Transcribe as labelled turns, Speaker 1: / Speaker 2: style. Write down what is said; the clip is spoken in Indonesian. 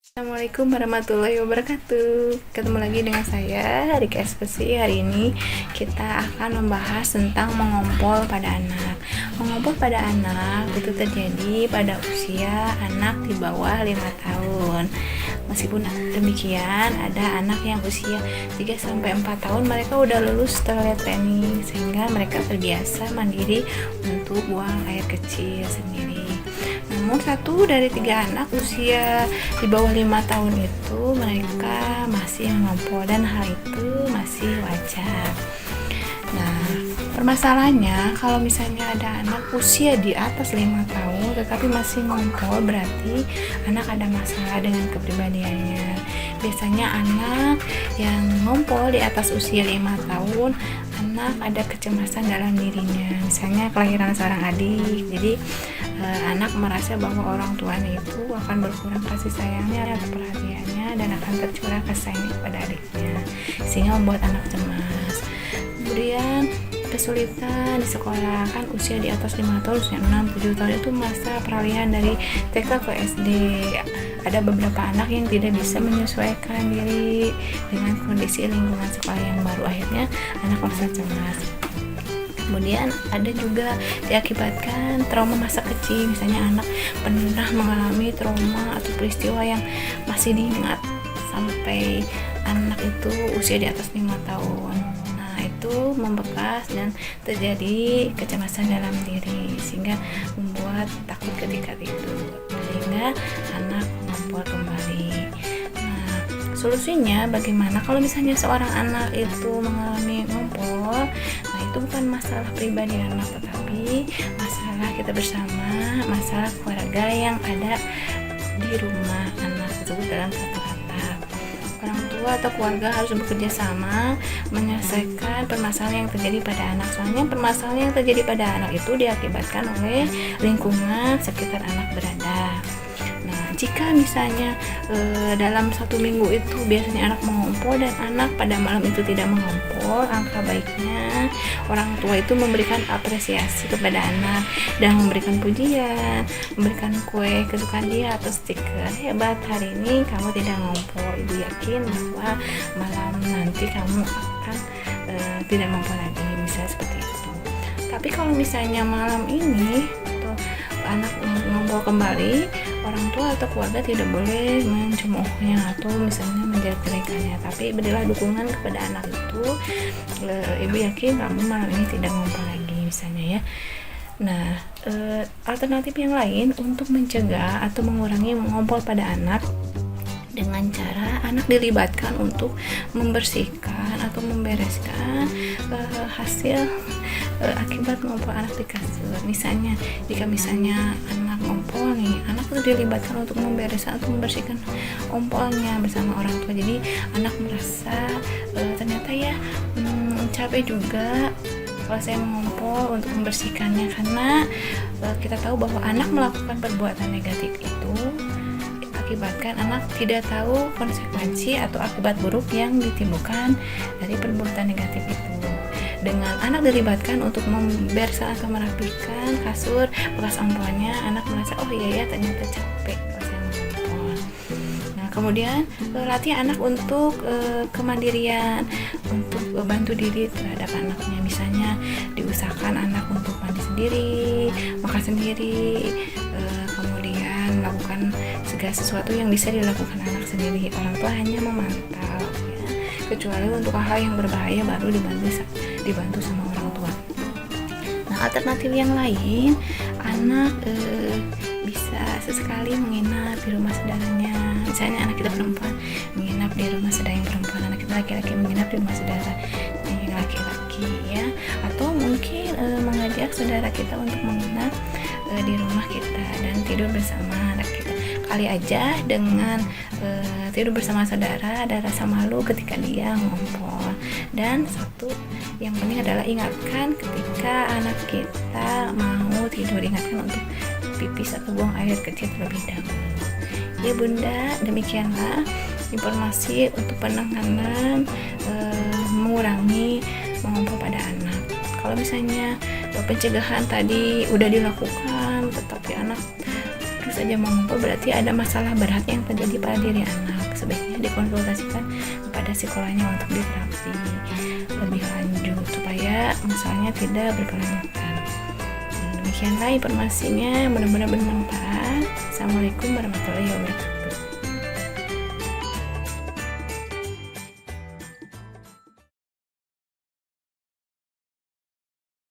Speaker 1: Assalamualaikum warahmatullahi wabarakatuh. Ketemu lagi dengan saya Rika Espesi. Hari ini kita akan membahas tentang mengompol pada anak. Mengompol pada anak itu terjadi pada usia anak di bawah 5 tahun. Meskipun demikian, ada anak yang usia 3-4 tahun mereka udah lulus toilet training, sehingga mereka terbiasa mandiri untuk buang air kecil sendiri. Namun 1 dari 3 anak usia di bawah 5 tahun itu mereka masih mengompol, dan hal itu masih wajar. Nah, permasalahannya kalau misalnya ada anak usia di atas 5 tahun tetapi masih ngompol, berarti anak ada masalah dengan kepribadiannya. Biasanya anak yang ngompol di atas usia 5 tahun, anak ada kecemasan dalam dirinya. Misalnya kelahiran seorang adik, jadi anak merasa bahwa orang tuanya itu akan berkurang kasih sayangnya atau perhatiannya, dan akan tercurah kasih sayangnya kepada adiknya, sehingga membuat anak cemas. Kemudian kesulitan di sekolah, kan usia di atas 5 tahun, usia 6-7 tahun itu masa peralihan dari TK ke SD. Ada beberapa anak yang tidak bisa menyesuaikan diri dengan kondisi lingkungan sekolah yang baru, akhirnya anak merasa cemas. Kemudian ada juga diakibatkan trauma masa kecil, misalnya anak pernah mengalami trauma atau peristiwa yang masih diingat sampai anak itu usia di atas 5 tahun. Nah, itu membekas dan terjadi kecemasan dalam diri, sehingga membuat takut ketika itu, sehingga anak mengompol kembali. Nah, solusinya bagaimana kalau misalnya seorang anak itu mengalami ngompol? Nah, itu bukan masalah pribadi anak, tetapi masalah kita bersama, masalah keluarga yang ada di rumah anak tersebut dalam satu atap. Orang tua atau keluarga harus bekerja sama menyelesaikan permasalahan yang terjadi pada anak. Soalnya permasalahan yang terjadi pada anak itu diakibatkan oleh lingkungan sekitar anak berada. Nah, jika misalnya dalam 1 minggu itu biasanya anak mengompol dan anak pada malam itu tidak mengompol, angka baiknya orang tua itu memberikan apresiasi kepada anak dan memberikan pujian, memberikan kue kesukaan dia atau stiker, hebat hari ini kamu tidak ngompol, ibu yakin bahwa malam nanti kamu akan tidak ngompol lagi, misalnya seperti itu. Tapi kalau misalnya malam ini atau anak ngompol kembali, orang tua atau keluarga tidak boleh mencemoohnya atau misalnya menjelek-jelekannya, tapi berilah dukungan kepada anak itu. Ibu yakin kamu malam ini tidak ngompol lagi, misalnya ya. Nah, alternatif yang lain untuk mencegah atau mengurangi mengompol pada anak dengan cara anak dilibatkan untuk membersihkan atau membereskan hasil akibat ngompol anak di kasur. Misalnya jika misalnya anak ngompol nih, anak itu dilibatkan untuk membereskan atau membersihkan ompolnya bersama orang tua. Jadi anak merasa ternyata ya capek juga kalau saya mengompol untuk membersihkannya, karena kita tahu bahwa anak melakukan perbuatan negatif itu akibatkan anak tidak tahu konsekuensi atau akibat buruk yang ditimbulkan dari perbuatan negatif itu. Dengan anak dilibatkan untuk membersihkan atau merapikan kasur bekas ompolnya, anak merasa oh iya ya ternyata capek pas saya mengompol. Nah, kemudian latih anak untuk kemandirian, untuk bantu diri terhadap anaknya. Misalnya diusahakan anak untuk mandi sendiri, makan sendiri, kemudian melakukan segala sesuatu yang bisa dilakukan anak sendiri. Orang tua hanya memantau ya. Kecuali untuk hal yang berbahaya baru dibantu sama orang tua. Nah, alternatif yang lain, anak bisa sesekali menginap di rumah saudaranya. Misalnya anak kita perempuan menginap di rumah saudara yang perempuan, anak kita laki-laki menginap di rumah saudara yang laki-laki ya. Atau mungkin mengajak saudara kita untuk menginap di rumah kita dan tidur bersama anak kita. Kali aja dengan tidur bersama saudara ada rasa malu ketika dia ngompol. Dan satu yang penting adalah ingatkan ketika anak kita mau tidur, ingatkan untuk pipis atau buang air kecil terlebih dahulu. Ya Bunda, demikianlah informasi untuk penanganan mengurangi mengompol pada anak. Kalau misalnya pencegahan tadi udah dilakukan tetapi anak terus aja mengumpul, berarti ada masalah berat yang terjadi pada diri anak. Sebaiknya dikonsultasikan kepada psikolognya untuk diterapi lebih lanjut supaya masalahnya tidak berkelanjutan. Demikianlah informasinya, mudah-mudahan bermanfaat. Assalamualaikum warahmatullahi wabarakatuh.